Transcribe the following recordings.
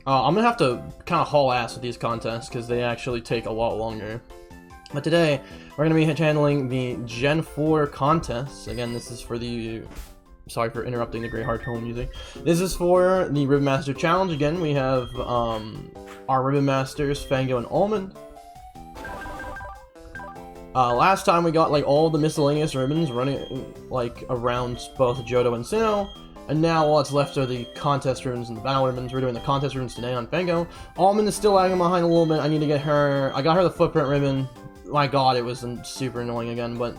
I'm gonna have to kind of haul ass with these contests because they actually take a lot longer. But today, we're gonna be handling the Gen 4 contests. Again, this is for the... Sorry for interrupting the Grey Heart Home music. This is for the Ribbon Master Challenge. Again, we have our Ribbon Masters, Fango and Almond. Last time we got like all the miscellaneous ribbons running like around both Johto and Sinnoh. And now all that's left are the contest ribbons and the battle ribbons. We're doing the contest ribbons today on Fango. Almond is still lagging behind a little bit. I need to get her... I got her the footprint ribbon. My god, it was super annoying again, but...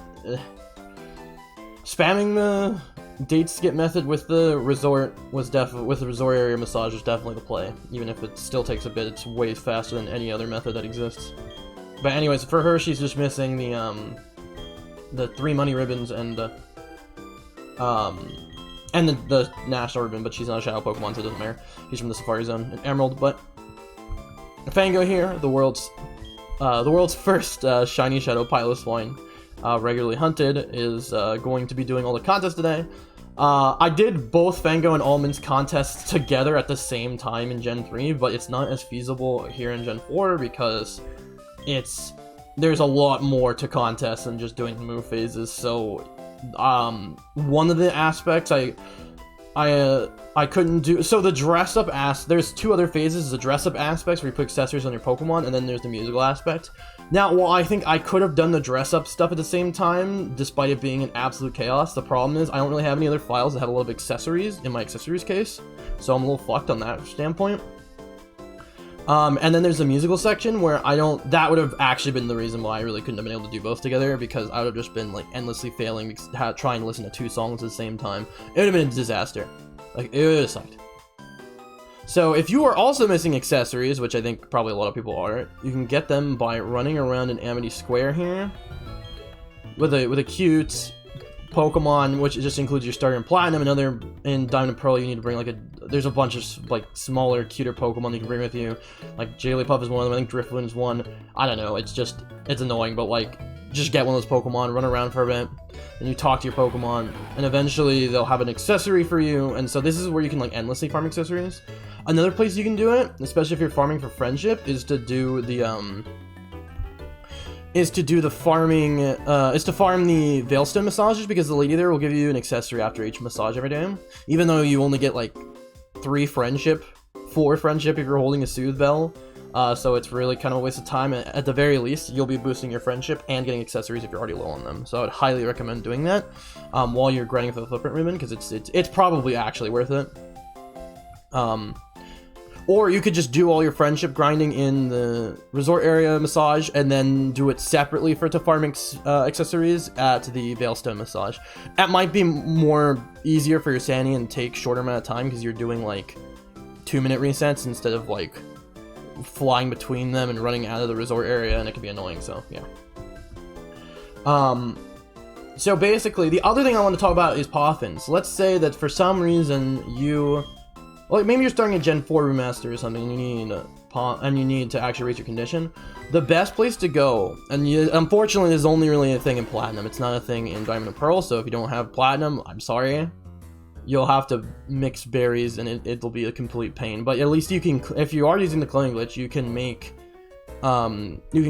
Spamming the date skip method with the resort was with the resort area massage is definitely the play. Even if it still takes a bit, it's way faster than any other method that exists. But anyways, for her, she's just missing the 3 money ribbons and the national ribbon, but she's not a shadow Pokemon, so it doesn't matter. He's from the Safari Zone in Emerald, but Fango here, the world's first shiny shadow Piloswine, regularly hunted, is going to be doing all the contests today. I did both Fango and Almond's contests together at the same time in Gen 3, but it's not as feasible here in Gen 4 because there's a lot more to contests than just doing move phases. So one of the aspects I couldn't do, so the dress up there's 2 other phases, the dress up aspects where you put accessories on your Pokemon, and then there's the musical aspect. Now, while I think I could have done the dress up stuff at the same time, despite it being an absolute chaos, the problem is I don't really have any other files that have a lot of accessories in my accessories case, so I'm a little fucked on that standpoint. And then there's the musical section where that would have actually been the reason why I really couldn't have been able to do both together, because I would have just been like endlessly failing, trying to listen to 2 songs at the same time. It would have been a disaster. Like, it would have sucked. So if you are also missing accessories, which I think probably a lot of people are, you can get them by running around in Amity Square here with a cute Pokemon, which just includes your starter in Platinum. Another in Diamond and Pearl, you need to bring there's a bunch of like smaller, cuter Pokemon you can bring with you. Like Jigglypuff is one of them. I think Drifloon is one. I don't know. It's annoying, but like, just get one of those Pokemon, run around for a bit, and you talk to your Pokemon, and eventually they'll have an accessory for you. And so this is where you can like endlessly farm accessories. Another place you can do it, especially if you're farming for friendship, is to do the farm the Veilstone massages, because the lady there will give you an accessory after each massage every day, even though you only get like 4 friendship if you're holding a Soothe Bell. So it's really kind of a waste of time. At the very least, you'll be boosting your friendship and getting accessories if you're already low on them. So I would highly recommend doing that while you're grinding for the footprint ribbon, because it's probably actually worth it. Or you could just do all your friendship grinding in the resort area massage and then do it separately to farm accessories at the Veilstone massage. That might be easier for your sanity and take shorter amount of time, because you're doing like 2-minute resets instead of like flying between them and running out of the resort area, and it can be annoying. So yeah. So basically, the other thing I want to talk about is Poffins. Let's say that for some reason maybe you're starting a Gen 4 remaster or something, and you need to actually raise your condition. The best place to go, and unfortunately there's only really a thing in Platinum, it's not a thing in Diamond and Pearl, so if you don't have Platinum, I'm sorry. You'll have to mix berries, and it'll be a complete pain. But at least you can, if you are using the cloning glitch, you can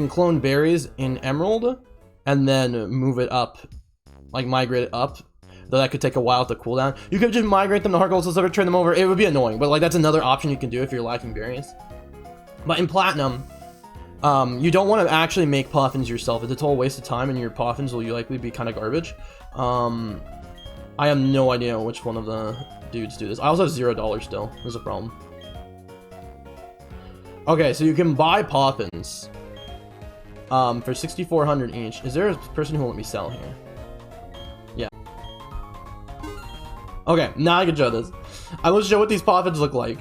clone berries in Emerald, and then move it up, like migrate it up. Though that could take a while to cooldown. You could just migrate them to Heart Gold Silver, turn them over. It would be annoying, but like that's another option you can do if you're lacking berries. But in Platinum, you don't want to actually make Poffins yourself. It's a total waste of time, and your Poffins will likely be kind of garbage. I have no idea which one of the dudes do this. I also have $0 still. There's a problem. Okay, so you can buy Poffins for 6,400 each. Is there a person who will let me sell here? Yeah. Okay, now I can show this. I will show what these Poffins look like.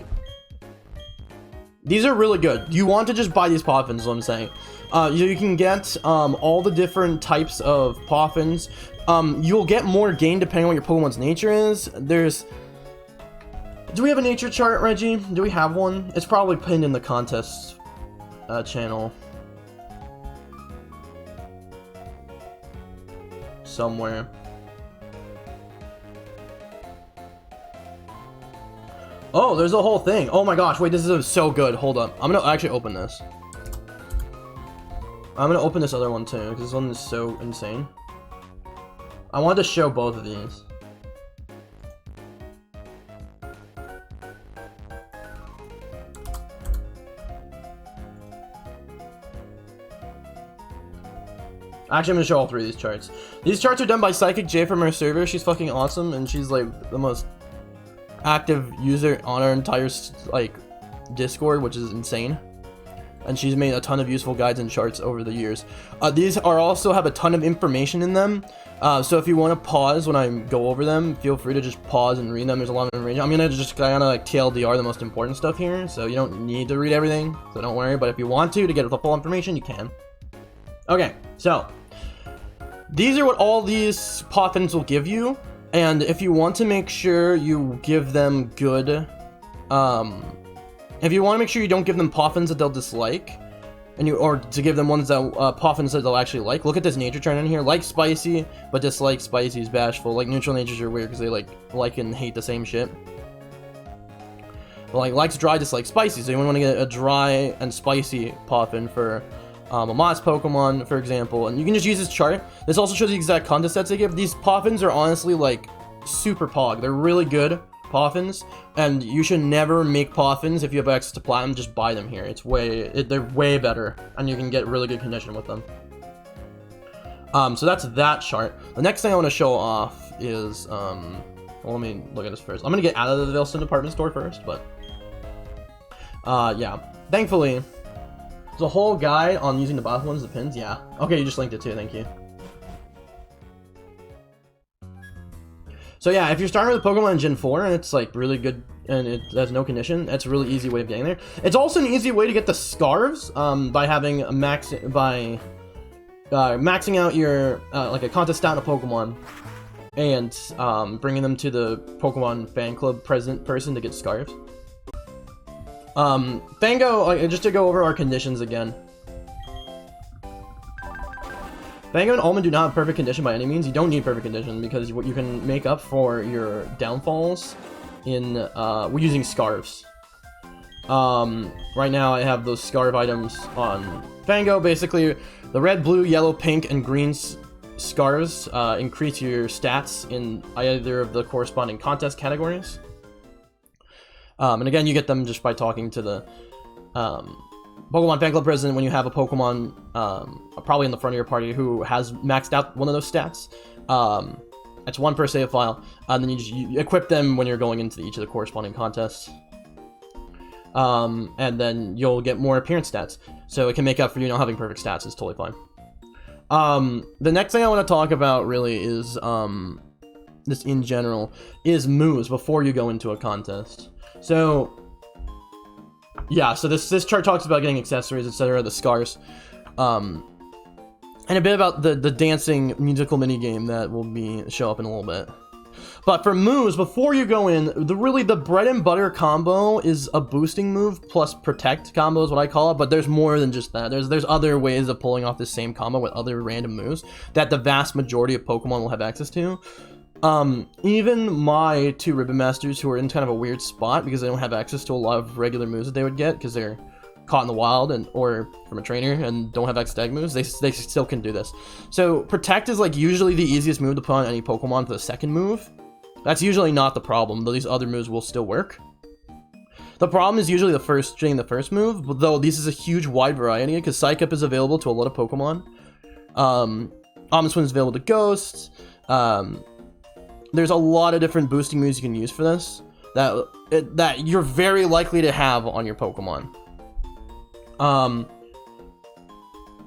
These are really good. You want to just buy these Poffins, is what I'm saying. You can get all the different types of Poffins. You'll get more gain depending on what your Pokemon's nature is. Do we have a nature chart, Reggie? Do we have one? It's probably pinned in the contest channel. Somewhere. Oh, there's a whole thing. Oh my gosh, wait, this is so good. Hold up. I'm gonna actually open this. I'm gonna open this other one too, because this one is so insane. I wanted to show both of these. Actually, I'm gonna show all three of these charts. These charts are done by Psychic J from our server. She's fucking awesome, and she's like the most active user on our entire like Discord, which is insane. And she's made a ton of useful guides and charts over the years. These are also have a ton of information in them. So if you want to pause when I go over them, feel free to just pause and read them. There's a lot of information. I'm gonna just kind of like TLDR the most important stuff here, so you don't need to read everything. So don't worry. But if you want to get the full information, you can. Okay, so these are what all these pothins will give you, and if you want to make sure you give them good, if you want to make sure you don't give them pothins that they'll dislike, or to give them ones that pothins that they'll actually like, look at this nature chart in here. Like spicy, but dislike spicy is bashful. Like neutral natures are weird because they like and hate the same shit. But like likes dry, dislike spicy. So you want to get a dry and spicy pothin for a Moss Pokemon, for example, and you can just use this chart. This also shows the exact contest sets they give. These pothins are honestly like super pog. They're really good pothins, and you should never make pothins if you have access to platinum. Just buy them here. They're way better, and you can get really good condition with them. So that's that chart. The next thing I want to show off is well, let me look at this first. I'm gonna get out of the Vilson department store first, but yeah, thankfully. There's a whole guide on using the bottom ones, the pins, yeah. Okay, you just linked it too, thank you. So yeah, if you're starting with a Pokemon in Gen 4 and it's like really good and it has no condition, that's a really easy way of getting there. It's also an easy way to get the scarves by having a maxing out your like a contest stat in a Pokemon and bringing them to the Pokemon fan club person to get scarves. Fango, just to go over our conditions again. Fango and Almond do not have perfect condition by any means. You don't need perfect condition because what you can make up for your downfalls in using scarves. Right now I have those scarf items on Fango. Basically, the red, blue, yellow, pink, and green scarves increase your stats in either of the corresponding contest categories. And again, you get them just by talking to the Pokemon fan club president when you have a Pokemon probably in the front of your party who has maxed out one of those stats. It's one per save file, and then you equip them when you're going into each of the corresponding contests. And then you'll get more appearance stats, so it can make up for you not having perfect stats. It's totally fine. The next thing I want to talk about really is this in general is moves before you go into a contest. So yeah, so this chart talks about getting accessories, etc., the scars, and a bit about the dancing musical minigame that will show up in a little bit. But for moves, before you go in, the bread and butter combo is a boosting move plus protect combo is what I call it, but there's more than just that. There's other ways of pulling off the same combo with other random moves that the vast majority of Pokemon will have access to. Even my two Ribbon Masters, who are in kind of a weird spot because they don't have access to a lot of regular moves that they would get because they're caught in the wild or from a trainer and don't have access to egg moves, they still can do this. So Protect is like usually the easiest move to put on any Pokemon for the second move. That's usually not the problem, though these other moves will still work. The problem is usually getting the first move, though this is a huge wide variety because Psych Up is available to a lot of Pokemon. Omni Swim is available to Ghosts. There's a lot of different boosting moves you can use for this that you're very likely to have on your Pokemon.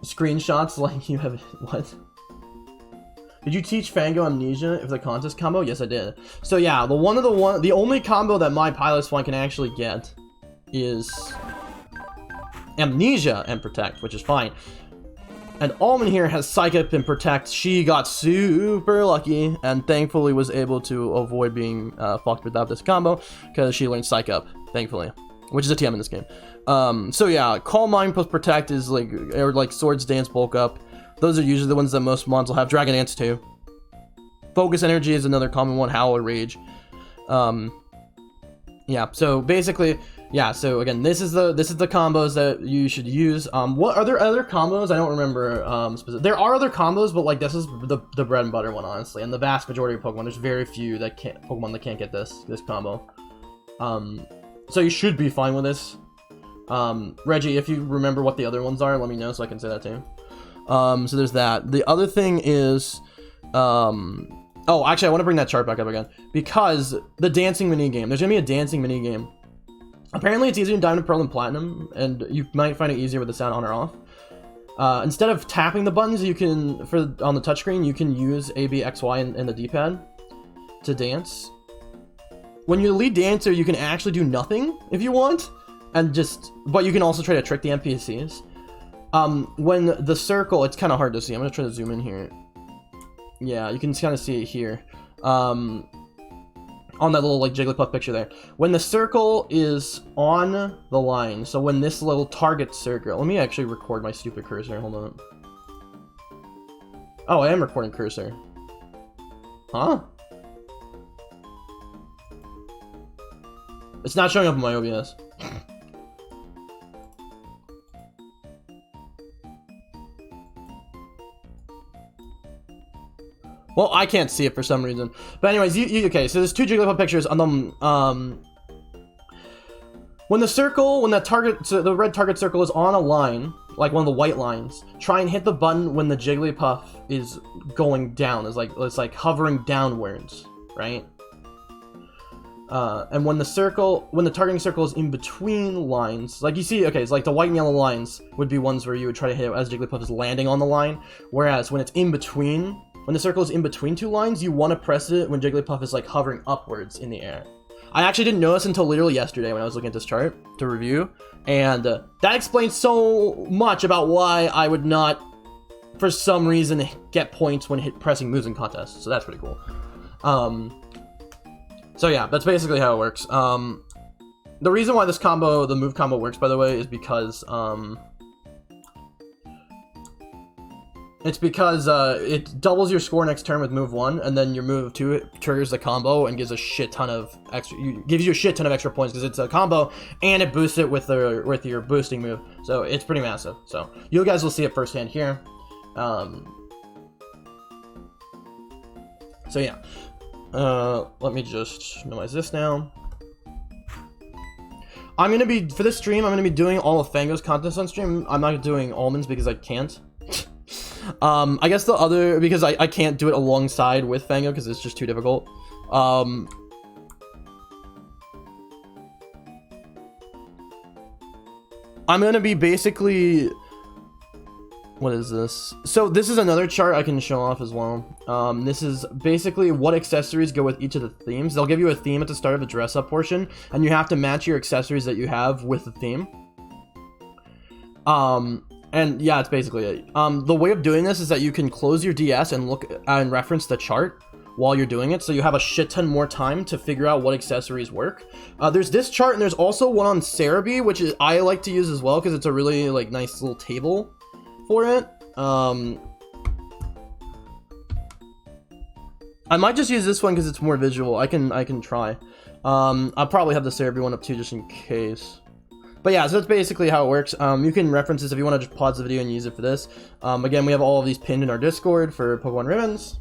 Screenshots like you have what? Did you teach Fango Amnesia if the contest combo? Yes, I did. So yeah, the only combo that my Pilot Swan can actually get is Amnesia and Protect, which is fine. And Almond here has Psych Up and Protect. She got super lucky and thankfully was able to avoid being fucked without this combo because she learned Psych Up, thankfully, which is a TM in this game. So yeah, Calm Mind plus Protect is like Swords Dance, Bulk Up. Those are usually the ones that most mons will have. Dragon Dance too. Focus Energy is another common one. Howl or Rage. Yeah, so basically, yeah, so again, this is the combos that you should use. What are there other combos? I don't remember there are other combos, but like this is the bread and butter one, honestly. And the vast majority of Pokemon, there's very few that Pokemon that can't get this combo. So you should be fine with this. Reggie, if you remember what the other ones are, let me know so I can say that too. So there's that. The other thing is oh, actually, I want to bring that chart back up again, because the dancing mini game. There's gonna be a dancing mini game. Apparently, it's easier in Diamond, Pearl, and Platinum, and you might find it easier with the sound on or off. Instead of tapping the buttons, you can on the touchscreen, you can use A, B, X, Y in the D-pad to dance. When you're the lead dancer, you can actually do nothing if you want, but you can also try to trick the NPCs. When the circle, it's kind of hard to see. I'm gonna try to zoom in here. Yeah, you can kind of see it here. On that little like Jigglypuff picture there. When the circle is on the line, so when this little target circle, let me actually record my stupid cursor. Hold on. Oh, I am recording cursor. Huh? It's not showing up in my OBS. Well, I can't see it for some reason. But anyways, okay, so there's two Jigglypuff pictures on them. When the red target circle is on a line, like one of the white lines, try and hit the button when the Jigglypuff is going down. It's like hovering downwards, right? And when the targeting circle is in between lines, like you see, okay, it's like the white and yellow lines would be ones where you would try to hit it as Jigglypuff is landing on the line, whereas when it's in between, when the circle is in between two lines, you want to press it when Jigglypuff is like hovering upwards in the air. I actually didn't know this until literally yesterday when I was looking at this chart to review, and that explains so much about why I would not, for some reason, get points when pressing moves in contests. So that's pretty cool. So yeah, that's basically how it works. The reason why the move combo works, by the way, is because it doubles your score next turn with move 1, and then your move 2 triggers the combo and gives you a shit ton of extra points because it's a combo, and it boosts it with your boosting move. So it's pretty massive. So you guys will see it firsthand here. So yeah. Let me just minimize this now. For this stream, I'm gonna be doing all of Fango's content on stream. I'm not doing Almonds because I can't. I guess because I can't do it alongside with Fango because it's just too difficult. I'm gonna be basically... What is this? So this is another chart I can show off as well. This is basically what accessories go with each of the themes. They'll give you a theme at the start of the dress-up portion, and you have to match your accessories that you have with the theme. And yeah, it's basically it. The way of doing this is that you can close your DS and look and reference the chart while you're doing it, so you have a shit ton more time to figure out what accessories work. There's this chart, and there's also one on Cerebi, which I like to use as well because it's a really like nice little table for it. I might just use this one because it's more visual. I can try. I'll probably have the Cerebi one up too just in case. But yeah, so that's basically how it works. You can reference this if you want to just pause the video and use it for this. Again, we have all of these pinned in our Discord for Pokemon Ribbons.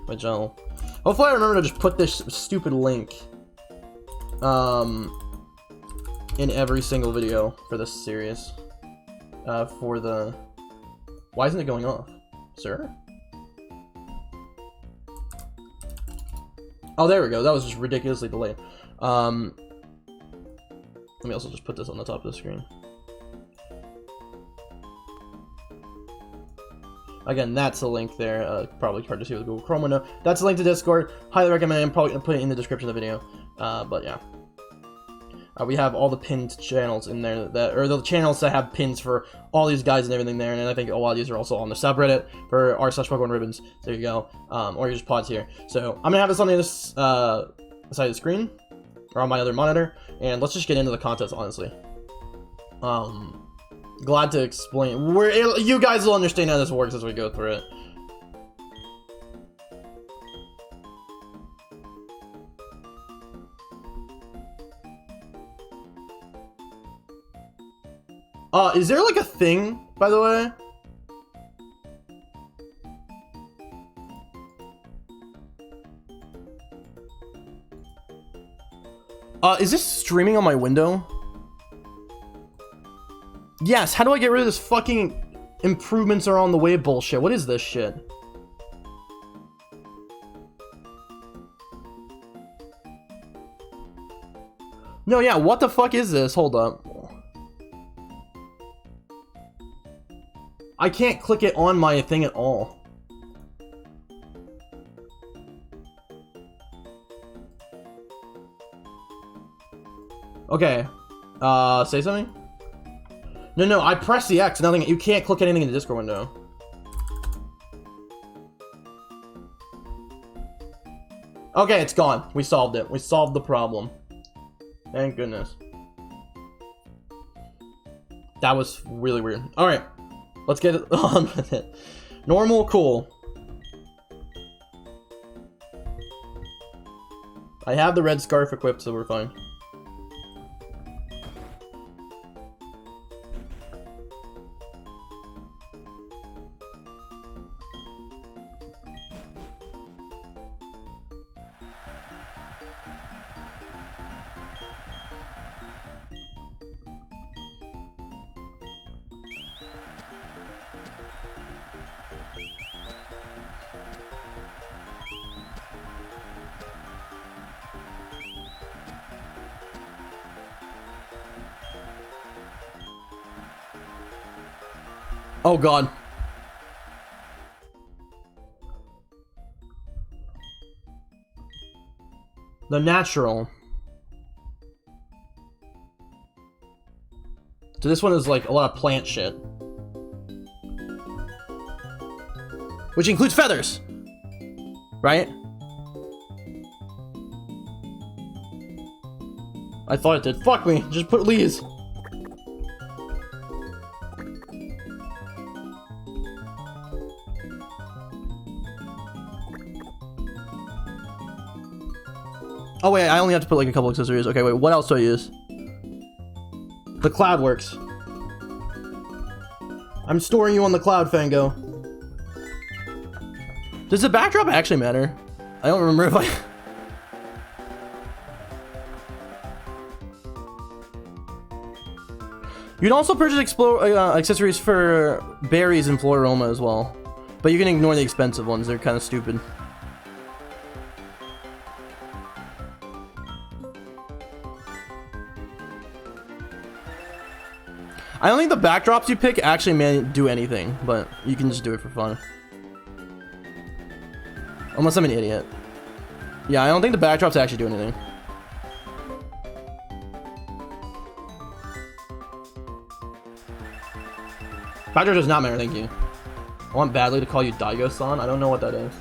Which hopefully I remember to just put this stupid link in every single video for this series. Why isn't it going off, sir? Oh, there we go. That was just ridiculously delayed. Let me also just put this on the top of the screen. Again, that's a link there. Probably hard to see with Google Chrome window. That's a link to Discord. Highly recommend. I'm probably gonna put it in the description of the video. But yeah. We have all the pinned channels in there, or the channels that have pins for all these guys and everything there, and I think a lot of these are also on the subreddit for r/Pokemon Ribbons. There you go. Or you just pause here. So I'm gonna have this on the other side of the screen, or on my other monitor, and let's just get into the contest, honestly. Glad to explain. You guys will understand how this works as we go through it. Is there like a thing, by the way? Is this streaming on my window? Yes, how do I get rid of this fucking improvements are on the way bullshit? What is this shit? No, yeah, what the fuck is this? Hold up. I can't click it on my thing at all. Okay. Say something? No, I press the X, nothing. You can't click anything in the Discord window. Okay, it's gone. We solved it. We solved the problem. Thank goodness. That was really weird. Alright. Let's get it on with it. Normal, cool. I have the red scarf equipped, so we're fine. Oh god. The natural. So this one is like a lot of plant shit. Which includes feathers. Right? I thought it did. Fuck me. Just put leaves. Oh wait, I only have to put like a couple accessories. Okay, wait, what else do I use? The cloud works. I'm storing you on the cloud, Fango. Does the backdrop actually matter? I don't remember if I... You can also purchase accessories for berries and Floroma as well. But you can ignore the expensive ones, they're kind of stupid. I don't think the backdrops you pick actually may do anything, but you can just do it for fun. Unless I'm an idiot. Yeah, I don't think the backdrops actually do anything. Backdrop does not matter, thank you. I want badly to call you Daigo-san. I don't know what that is.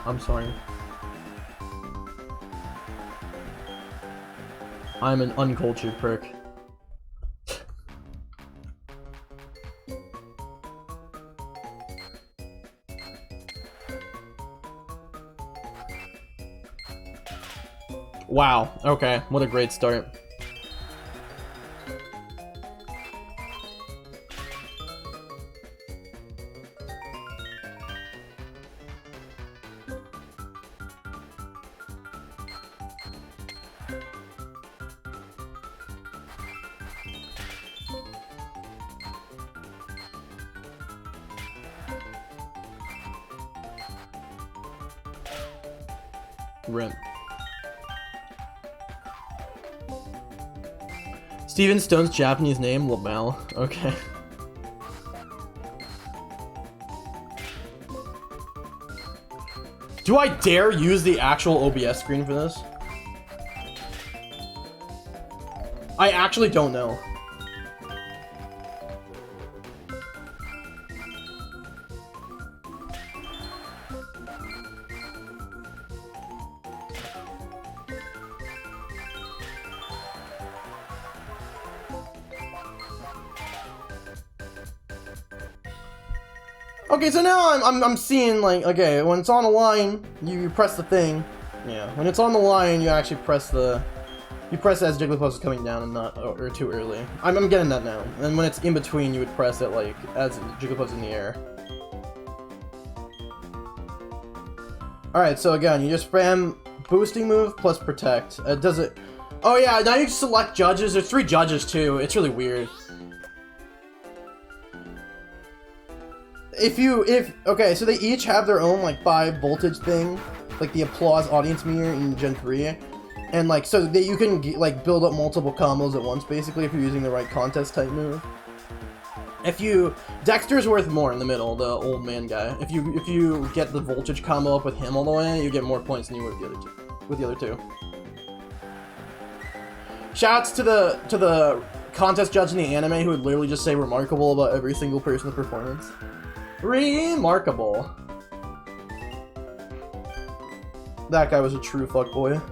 I'm sorry. I'm an uncultured prick. Wow, okay, what a great start. Rip. Steven Stone's Japanese name, Lamel. Okay. Do I dare use the actual OBS screen for this? I actually don't know. Okay, so now I'm seeing, like, okay, when it's on the line, you press the thing. Yeah, when it's on the line, you actually press the You press as Jigglypuff is coming down and not or too early. I'm getting that now. And when it's in between, you would press it like as Jigglypuff's in the air. Alright, so again, you just spam boosting move plus protect. Does it... Oh yeah, now you can select judges. There's 3 judges too. It's really weird. Okay, so they each have their own like 5 voltage thing, like the applause audience meter in Gen 3, and like so that you can like build up multiple combos at once basically if you're using the right contest type move. Dexter's worth more in the middle, the old man guy. If you get the voltage combo up with him all the way, you get more points than you would with the other two. Shouts to the contest judge in the anime who would literally just say remarkable about every single person's performance. Remarkable. That guy was a true fuckboy.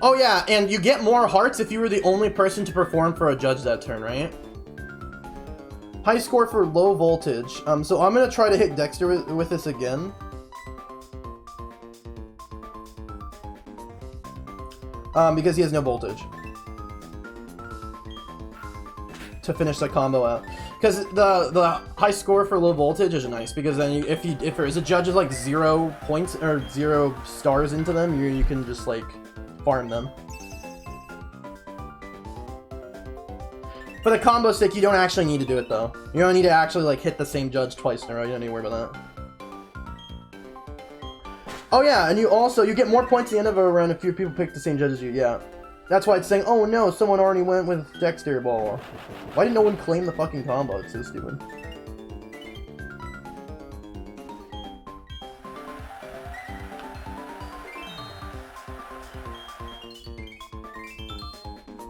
Oh yeah, and you get more hearts if you were the only person to perform for a judge that turn, right? High score for low voltage. So I'm gonna try to hit Dexter with this again. Because he has no voltage. To finish the combo out. Because the high score for low voltage is nice, because then if there is a judge of like 0 points or 0 stars into them, you can just like farm them. For the combo stick, you don't actually need to do it though. You don't need to actually like hit the same judge twice in a row. You don't need to worry about that. Oh yeah, and you get more points at the end of a round if few people pick the same judge as you. Yeah, that's why it's saying, oh no, someone already went with Dexter Ball. Why didn't no one claim the fucking combo? It's so stupid.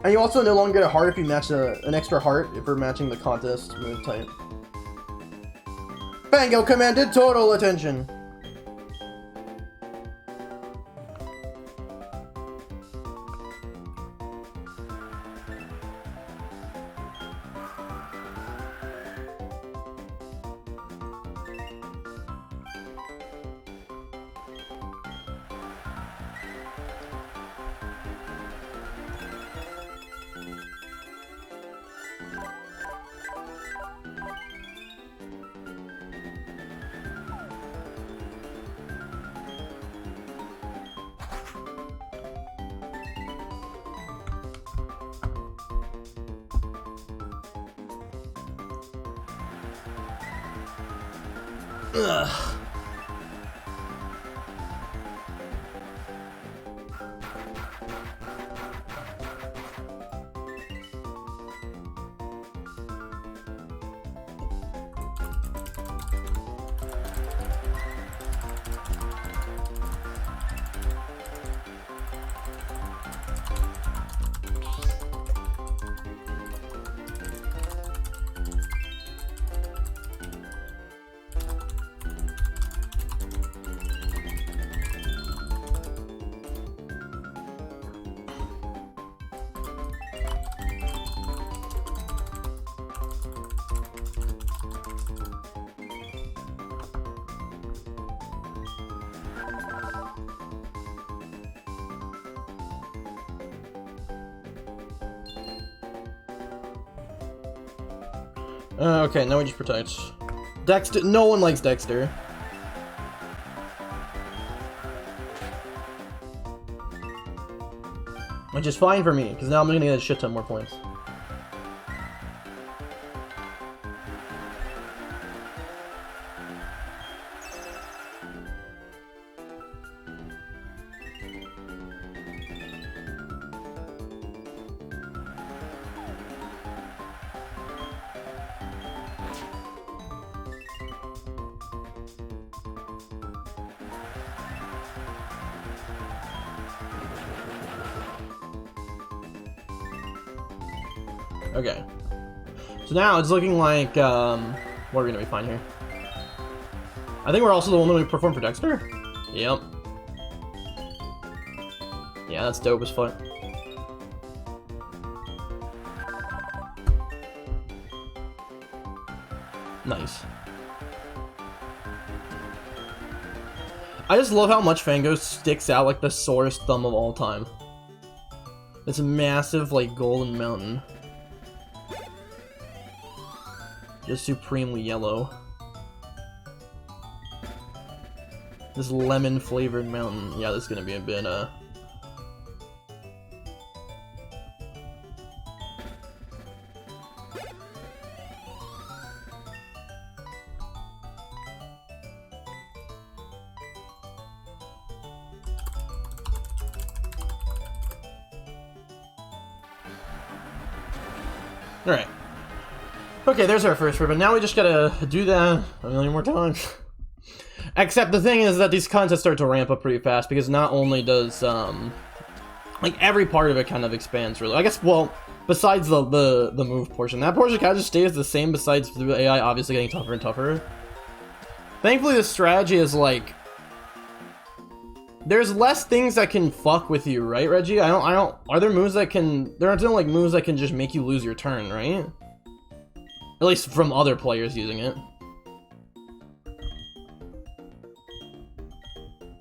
And you also no longer get a heart if you match an extra heart if we're matching the contest move type. Bango commanded total attention. Ugh. Okay, now we just protect. Dexter, no one likes Dexter. Which is fine for me, because now I'm gonna get a shit ton more points. Okay. So now it's looking like, what are we gonna be fine here? I think we're also the one that we performed for Dexter? Yep. Yeah, that's dope as fuck. Nice. I just love how much Fango sticks out like the sorest thumb of all time. It's a massive, like, golden mountain. Just supremely yellow. This lemon-flavored mountain. Yeah, this is gonna be a bit, Alright. Okay, there's our first ribbon. Now we just gotta do that a million more times. Except the thing is that these contests start to ramp up pretty fast, because not only does, like, every part of it kind of expands, really. I guess, well, besides the move portion. That portion kind of just stays the same, besides the AI obviously getting tougher and tougher. Thankfully, the strategy is, like, there's less things that can fuck with you, right, Reggie? Are there moves that can... There aren't no, like, moves that can just make you lose your turn, right? At least from other players using it.